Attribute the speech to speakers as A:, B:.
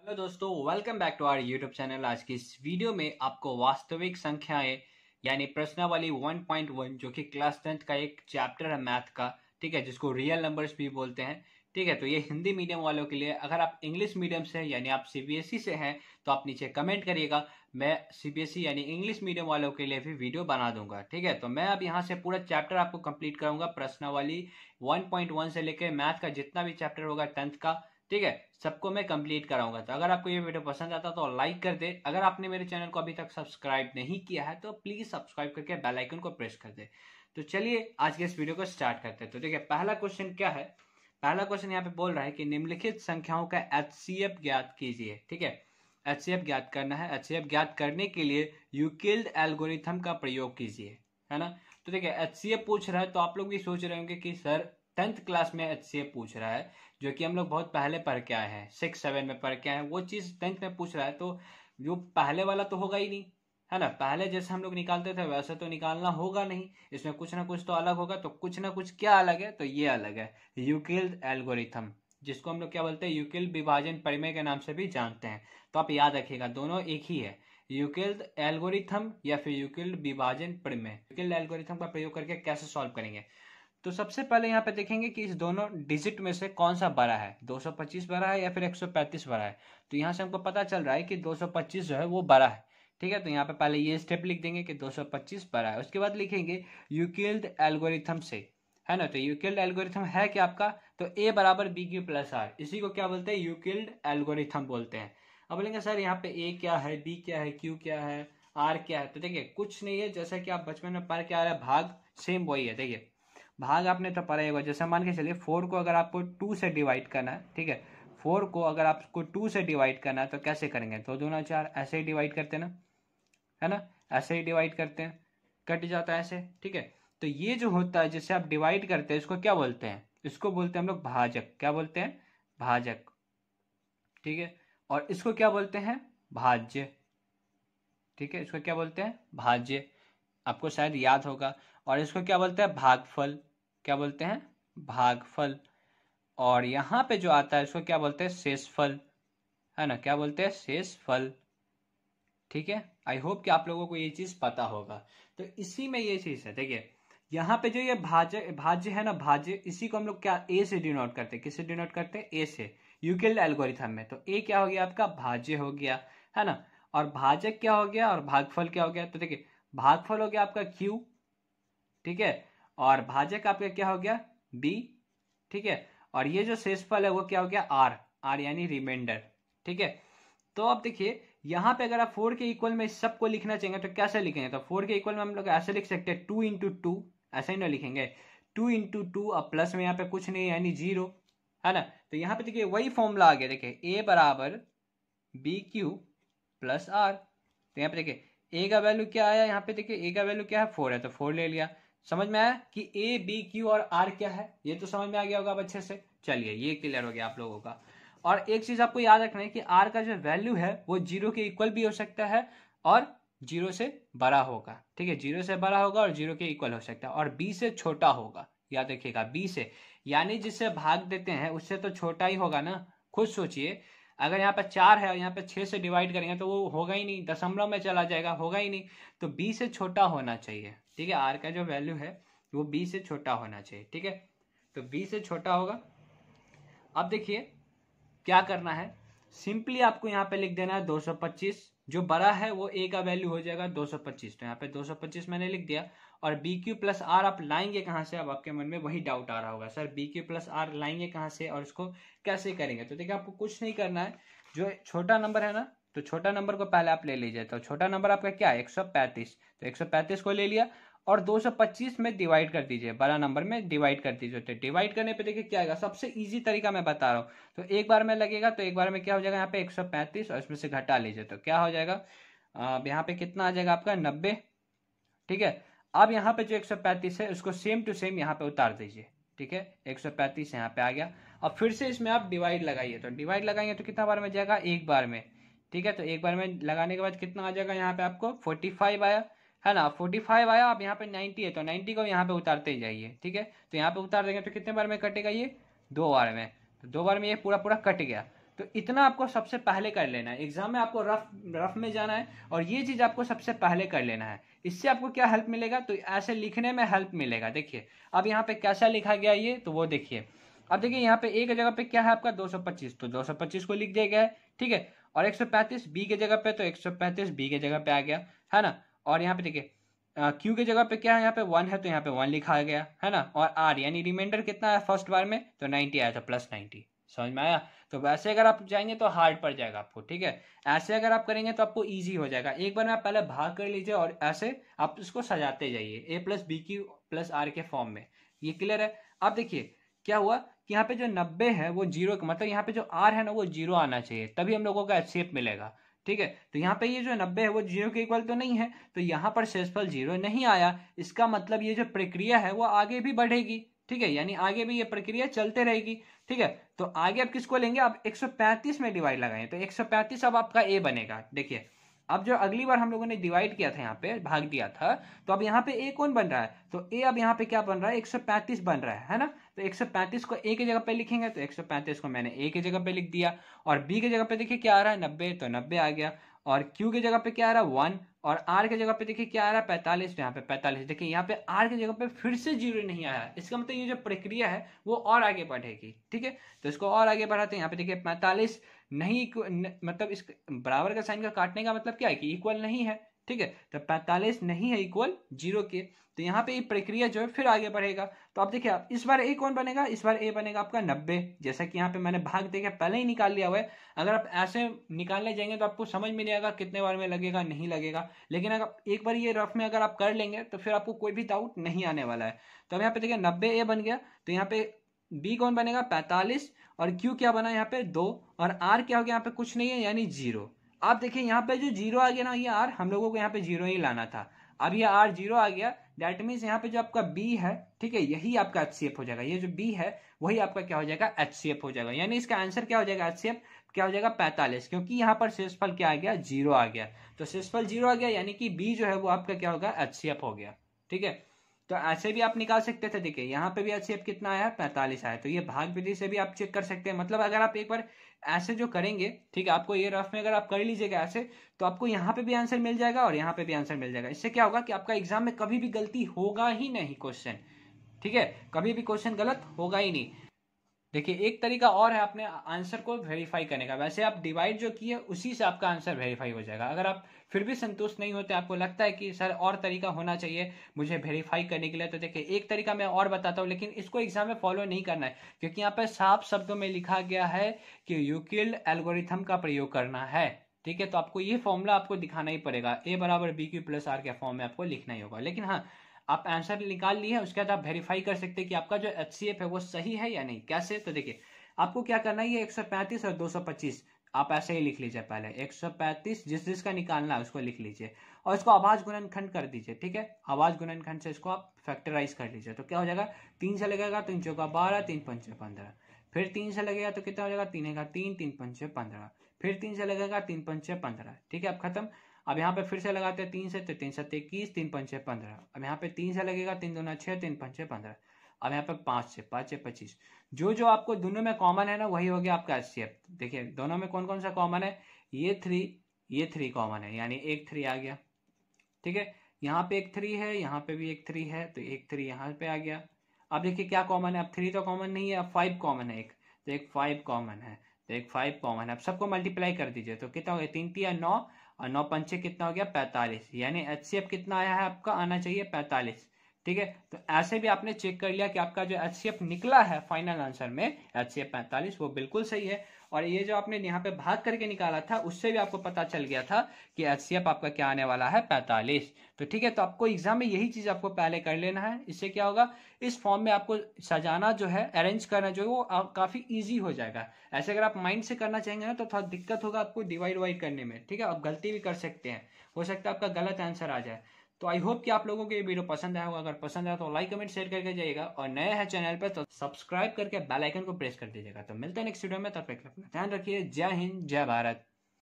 A: Hello दोस्तों, welcome back to our YouTube channel. आज की इस वीडियो में आपको वास्तविक संख्याएं यानी प्रश्नावली 1.1 जो कि क्लास 10th का एक चैप्टर है मैथ का, ठीक है, जिसको रियल नंबर्स भी बोलते हैं। ठीक है, तो ये हिंदी मीडियम वालों के लिए। अगर आप इंग्लिश मीडियम से हैं यानी आप सीबीएसई से हैं तो आप नीचे कमेंट करिएगा, मैं सीबीएसई यानी इंग्लिश मीडियम वालों के लिए भी वीडियो बना दूंगा। ठीक है, तो मैं अब यहाँ से पूरा चैप्टर आपको कंप्लीट कराऊंगा, प्रश्नावली 1.1 से लेकर मैथ का जितना भी चैप्टर होगा 10th का, ठीक है, सबको मैं कंप्लीट कराऊंगा। तो अगर आपको ये वीडियो पसंद आता तो लाइक कर दे। अगर आपने मेरे चैनल को अभी तक सब्सक्राइब नहीं किया है तो प्लीज सब्सक्राइब करके बेल आइकन को प्रेस कर दे। तो चलिए आज के इस वीडियो को स्टार्ट करते हैं। तो देखिए, पहला क्वेश्चन क्या है। पहला क्वेश्चन यहाँ पे बोल रहा है कि निम्नलिखित संख्याओं का एचसीएफ ज्ञात कीजिए। ठीक है, एचसीएफ ज्ञात करना है। एचसीएफ ज्ञात करने के लिए यूक्लिड एल्गोरिथम का प्रयोग कीजिए, है ना। तो देखिए, एचसीएफ पूछ रहा है तो आप लोग भी सोच रहे होंगे कि सर 10th क्लास में एचसीएफ पूछ रहा है, जो कि हम लोग बहुत पहले पढ़ के आए हैं, 6-7 में पढ़ के आए हैं, वो चीज 10th में पूछ रहा है। तो जो पहले वाला तो होगा ही नहीं, है ना। पहले जैसे हम लोग निकालते थे वैसे तो निकालना होगा नहीं, इसमें कुछ ना कुछ तो अलग होगा। तो कुछ ना कुछ क्या अलग है, तो ये अलग है यूक्लिड एल्गोरिथम, जिसको हम लोग क्या बोलते हैं, यूक्लिड विभाजन प्रमेय के नाम से भी जानते हैं। तो आप याद रखिएगा, दोनों एक ही है, यूक्लिड एल्गोरिथम या फिर यूक्लिड विभाजन प्रमेय। यूक्लिड एल्गोरिथम का प्रयोग करके कैसे सॉल्व करेंगे। तो सबसे पहले यहाँ पे देखेंगे कि इस दोनों डिजिट में से कौन सा बड़ा है, 225 बड़ा है या फिर 135 बड़ा है। तो यहाँ से हमको पता चल रहा है कि 225 जो है वो बड़ा है। ठीक है, तो यहाँ पे पहले ये स्टेप लिख देंगे कि 225 बड़ा है। उसके बाद लिखेंगे यूक्लिड एल्गोरिथम से, है ना। तो यूक्लिड एल्गोरिथम है कि आपका, तो ए बराबर बी क्यू प्लस आर, इसी को क्या बोलते हैं, यूक्लिड एल्गोरिथम बोलते हैं। अब बोलेंगे सर यहाँ पे ए क्या है, बी क्या है, क्यू क्या है, आर क्या है। तो देखिए, कुछ नहीं है, जैसा कि आप बचपन में पढ़ के आ रहे हैं, भाग सेम वही है। देखिए, भाग आपने तो पढ़ा ही होगा। जैसे मान के चलिए 4 को अगर आपको 2 से डिवाइड करना है, ठीक है, 4 को अगर आपको 2 से डिवाइड करना है तो कैसे करेंगे, 2 दूना 4, ऐसे ही डिवाइड करते हैं ना, है ना, ऐसे ही डिवाइड करते हैं, कट जाता है ऐसे। ठीक है, तो ये जो होता है जिससे आप डिवाइड करते हैं, इसको क्या बोलते हैं, इसको बोलते हैं हम लोग भाजक। क्या बोलते हैं, भाजक। ठीक है, और इसको क्या बोलते हैं, भाज्य। ठीक है, इसको क्या बोलते हैं, भाज्य, आपको शायद याद होगा। और इसको क्या बोलते हैं, भागफल। क्या बोलते हैं, भागफल। और यहाँ पे जो आता है इसको क्या बोलते हैं, शेषफल, है ना। क्या बोलते हैं, शेषफल। ठीक है, आई होप कि आप लोगों को ये चीज पता होगा। तो इसी में ये चीज है। देखिए, यहाँ पे जो ये भाज्य भाज्य है ना, भाज्य, इसी को हम लोग क्या ए से डिनोट करते हैं, किससे डिनोट करते हैं, ए से, यूक्लिड एल्गोरिथम में। तो ए क्या हो गया आपका, भाज्य हो गया, है ना। और भाजक क्या हो गया और भागफल क्या हो गया। तो देखिए, भागफल हो गया आपका क्यू, ठीक है, और भाजक आपका क्या हो गया, बी। ठीक है, और ये जो शेषफल है वो क्या हो गया, आर, आर यानी रिमाइंडर। ठीक है, तो अब देखिए यहाँ पे अगर आप 4 के इक्वल में इस सबको लिखना चाहेंगे तो कैसे लिखेंगे। तो 4 के इक्वल में हम लोग ऐसे लिख सकते हैं, 2 × 2, ऐसे ही ना लिखेंगे, 2 × 2, अब प्लस में यहाँ पे कुछ नहीं यानी 0, है ना। तो यहाँ पे देखिए वही फॉर्मूला आ गया। देखिए, ए बराबर बी क्यू प्लस आर। तो यहाँ पे देखिए ए का वैल्यू क्या आया, यहाँ पे देखिए ए का वैल्यू क्या है, 4 है, तो 4 ले लिया। समझ में आया कि ए बी क्यू और आर क्या है, ये तो समझ में आ गया होगा अब अच्छे से। चलिए, ये क्लियर हो गया आप लोगों का। और एक चीज आपको याद रखना है कि आर का जो वैल्यू है वो 0 के इक्वल भी हो सकता है और 0 से बड़ा होगा। ठीक है, 0 से बड़ा होगा और 0 के इक्वल हो सकता है, और बी से छोटा होगा। याद रखिएगा, बी से, यानी जिससे भाग देते हैं उससे तो छोटा ही होगा ना। खुद सोचिए, अगर यहाँ पे 4 है और यहाँ पे 6 से डिवाइड करेंगे तो वो होगा ही नहीं, दशमलव में चला जाएगा, होगा ही नहीं। तो बी से छोटा होना चाहिए। ठीक है, आर का जो वैल्यू है वो बी से छोटा होना चाहिए। ठीक है, तो बी से छोटा होगा। अब देखिए क्या करना है, सिंपली आपको यहाँ पे लिख देना है 225। जो बड़ा है वो ए का वैल्यू हो जाएगा 225, तो यहाँ पे 225 मैंने लिख दिया। और बी क्यू प्लस आर आप लाएंगे कहाँ से, अब आपके मन में वही डाउट आ रहा होगा, sir B Q plus R लाएंगे कहाँ से और इसको कैसे करेंगे। तो देखिए, आपको कुछ नहीं करना है, जो छोटा नंबर है ना, तो छोटा नंबर को पहले आप ले लीजिए। तो छोटा नंबर आपका क्या है, 135, तो 135 को ले लिया और 225 में डिवाइड कर दीजिए, बड़ा नंबर में डिवाइड कर दीजिए। तो डिवाइड करने पे देखिए क्या आएगा, सबसे इजी तरीका मैं बता रहा हूँ। तो एक बार में लगेगा, तो एक बार में क्या हो जाएगा, यहाँ पे 135 और इसमें से घटा लीजिए तो क्या हो जाएगा, यहाँ पे कितना आ जाएगा आपका 90। ठीक है, अब यहाँ पे जो 135 है उसको सेम टू सेम यहाँ पे उतार दीजिए। ठीक है, 135 यहाँ पे आ गया। अब फिर से इसमें आप डिवाइड लगाइए, तो डिवाइड लगाएंगे तो कितना बार में जाएगा, एक बार में। ठीक है, तो एक बार में लगाने के बाद कितना आ जाएगा, यहाँ पे आपको 45 आया, है ना। 45 आया, अब यहाँ पे 90 है तो 90 को यहाँ पे उतारते ही जाइए। ठीक है, तो यहाँ पे उतार देंगे तो कितने बार में कटेगा ये, 2 बार में। तो 2 बार में ये पूरा पूरा कट गया। तो इतना आपको सबसे पहले कर लेना है। एग्जाम में आपको रफ में जाना है और ये चीज आपको सबसे पहले कर लेना है। इससे आपको क्या हेल्प मिलेगा, तो ऐसे लिखने में हेल्प मिलेगा। देखिए अब यहाँ पे कैसा लिखा गया ये, तो वो देखिए। अब देखिए यहाँ पे ए की जगह पे क्या है आपका 225, तो 225 को लिख दिया गया है, ठीक है। और 135 बी की जगह पे, तो 135 बी की जगह पे आ गया, है ना। और यहाँ पे देखिए क्यू की जगह पे क्या है, यहाँ पे 1 है तो यहाँ पे 1 लिखा गया, है ना। और आर यानी रिमाइंडर कितना है फर्स्ट बार में, तो 90 आया, तो +90। समझ में आया। तो वैसे अगर आप जाएंगे तो हार्ड पड़ जाएगा आपको, ठीक है। ऐसे अगर आप करेंगे तो आपको इजी हो जाएगा। एक बार में आप पहले भाग कर लीजिए और ऐसे आप इसको सजाते जाइए a+b+r के फॉर्म में। ये क्लियर है। अब देखिए क्या हुआ कि यहाँ पे जो 90 है वो 0, मतलब यहाँ पे जो r है ना वो 0 आना चाहिए, तभी हम लोगों का HCF मिलेगा, ठीक है। तो यहाँ पे ये जो 90 है वो 0 के इक्वल तो नहीं है, तो यहाँ पर शेषफल 0 नहीं आया। इसका मतलब ये जो प्रक्रिया है वो आगे भी बढ़ेगी, ठीक है, यानी आगे भी ये प्रक्रिया चलते रहेगी, ठीक है। तो आगे आप किसको लेंगे, आप 135 में डिवाइड लगाएं, तो 135 अब आपका ए बनेगा। देखिए अब जो अगली बार हम लोगों ने डिवाइड किया था, यहाँ पे भाग दिया था, तो अब यहाँ पे ए कौन बन रहा है, तो ए अब यहाँ पे क्या बन रहा है, 135 बन रहा है ना। तो 135 को ए की जगह पे लिखेंगे, तो 135 को मैंने ए की जगह पे लिख दिया। और बी की जगह पे देखिए क्या आ रहा है 90, तो 90 आ गया। और क्यू की जगह पे क्या आ रहा है 1, और आर की जगह पे देखिए क्या आ रहा है 45, तो यहाँ पे 45। देखिए यहाँ पे आर की जगह पे फिर से 0 नहीं आया, इसका मतलब ये जो प्रक्रिया है वो और आगे बढ़ेगी, ठीक है। तो इसको और आगे बढ़ाते हैं। यहाँ पे देखिए 45 नहीं मतलब इस बराबर का साइन का काटने का मतलब क्या है कि इक्वल नहीं है, ठीक है। तो 45 नहीं है इक्वल 0 के, तो यहाँ पे ये प्रक्रिया जो है फिर आगे बढ़ेगा। तो आप देखिए आप इस बार ए कौन बनेगा, इस बार ए बनेगा आपका 90, जैसा कि यहाँ पे मैंने भाग देके पहले ही निकाल लिया हुआ है। अगर आप ऐसे निकालने जाएंगे तो आपको समझ में नहीं आएगा कितने बार में लगेगा नहीं लगेगा, लेकिन अगर एक बार ये रफ में अगर आप कर लेंगे तो फिर आपको कोई भी डाउट नहीं आने वाला है। तो अब यहाँ पे देखिए 90 ए बन गया, तो यहाँ पे बी कौन बनेगा 45, और क्यू क्या बना यहाँ पे 2, और आर क्या हो गया यहाँ पे कुछ नहीं है यानी 0। आप देखिए यहाँ पे जो 0 आ गया ना, ये आर हम लोगों को यहाँ पे 0 ही लाना था। अब ये आर 0 आ गया, दैट मीन्स यहाँ पे जो आपका बी है, ठीक है, यही आपका HCF हो जाएगा। ये जो बी है वही आपका क्या हो जाएगा HCF हो जाएगा, यानी इसका आंसर क्या हो जाएगा HCF क्या हो जाएगा 45, क्योंकि यहाँ पर शेषफल क्या आ गया 0 आ गया। तो शेषफल 0 आ गया यानी कि बी जो है वो आपका क्या होगा HCF हो गया, ठीक है। तो ऐसे भी आप निकाल सकते थे। देखिए यहाँ पे भी HCF कितना आया 45 आया, तो ये भाग विधि से भी आप चेक कर सकते हैं। मतलब अगर आप एक बार ऐसे जो करेंगे, ठीक है, आपको ये रफ में अगर आप कर लीजिएगा ऐसे, तो आपको यहाँ पे भी आंसर मिल जाएगा और यहाँ पे भी आंसर मिल जाएगा। इससे क्या होगा कि आपका एग्जाम में कभी भी गलती होगा ही नहीं क्वेश्चन, ठीक है, कभी भी क्वेश्चन गलत होगा ही नहीं। देखिए एक तरीका और है अपने आंसर को वेरीफाई करने का। वैसे आप डिवाइड जो किए उसी से आपका आंसर वेरीफाई हो जाएगा। अगर आप फिर भी संतुष्ट नहीं होते, आपको लगता है कि सर और तरीका होना चाहिए मुझे वेरीफाई करने के लिए, तो देखिए एक तरीका मैं और बताता हूँ, लेकिन इसको एग्जाम में फॉलो नहीं करना है, क्योंकि यहाँ पे साफ शब्दों में लिखा गया है कि यूक्लिड एल्गोरिथम का प्रयोग करना है, ठीक है। तो आपको ये फॉर्मूला आपको दिखाना ही पड़ेगा, ए बराबर बी क्यू प्लस आर के फॉर्म में आपको लिखना ही होगा। लेकिन हाँ, आप आंसर निकाल लिए, उसके बाद आप वेरीफाई कर सकते हैं कि आपका जो HCF है वो सही है या नहीं। कैसे, तो देखिए आपको क्या करना है, ये 135 और 225 आप ऐसे ही लिख लीजिए। पहले 135 जिस जिसका निकालना है उसको लिख लीजिए, और इसको आवाज गुणनखंड कर दीजिए, ठीक है। आवाज गुणनखंड से इसको आप फैक्टराइज कर लीजिए, तो क्या हो जाएगा 3 से लगेगा 3 चौका 12, 3 पंचे 15, फिर 3 से लगेगा तो कितना हो जाएगा 3 का 3, 3 पंचे 15, फिर 3 से लगेगा 3 पंचे 15, ठीक है। अब खत्म। अब यहाँ पे फिर से लगाते हैं 3 से, तो 3 7 21, 3 पंचे 15। अब यहाँ पे 3 से लगेगा 3 दूना 6, 3 पंचे 15। अब यहाँ पे 5 से 5 से 25। जो जो आपको दोनों में कॉमन है ना वही हो गया आपका HCF। देखिए दोनों में कौन कौन सा कॉमन है, ये 3 कॉमन है, यानी एक 3 आ गया, ठीक है। यहाँ पे एक 3 है, यहाँ पे भी एक 3 है, तो एक 3 यहाँ पे आ गया। अब देखिए क्या कॉमन है, अब 3 तो कॉमन नहीं है, अब 5 कॉमन है एक, तो एक 5 कॉमन है, तो एक 5 कॉमन है। अब सबको मल्टीप्लाई कर दीजिए, तो कितना हो गया 3 3 9, और 9 पंचे कितना हो गया 45, यानी HCF कितना आया है आपका, आना चाहिए 45, ठीक है। तो ऐसे भी आपने चेक कर लिया कि आपका जो HCF निकला है फाइनल आंसर में HCF 45 वो बिल्कुल सही है। और ये जो आपने यहाँ पे भाग करके निकाला था उससे भी आपको पता चल गया था कि HCF आपका क्या आने वाला है 45। तो ठीक है, तो आपको एग्जाम में यही चीज आपको पहले कर लेना है। इससे क्या होगा, इस फॉर्म में आपको सजाना जो है, अरेंज करना जो है वो काफी ईजी हो जाएगा। ऐसे अगर आप माइंड से करना चाहेंगे ना तो थोड़ा दिक्कत होगा आपको डिवाइड वाइड करने में, ठीक है। आप गलती भी कर सकते हैं, हो सकता है आपका गलत आंसर आ जाए। तो आई होप कि आप लोगों को ये वीडियो पसंद आया होगा। अगर पसंद आया तो लाइक कमेंट शेयर करके जाइएगा, और नए हैं चैनल पे तो सब्सक्राइब करके बेल आइकन को प्रेस कर दीजिएगा। तो मिलते हैं नेक्स्ट वीडियो में, तब तक अपना ध्यान रखिए। जय हिंद, जय भारत।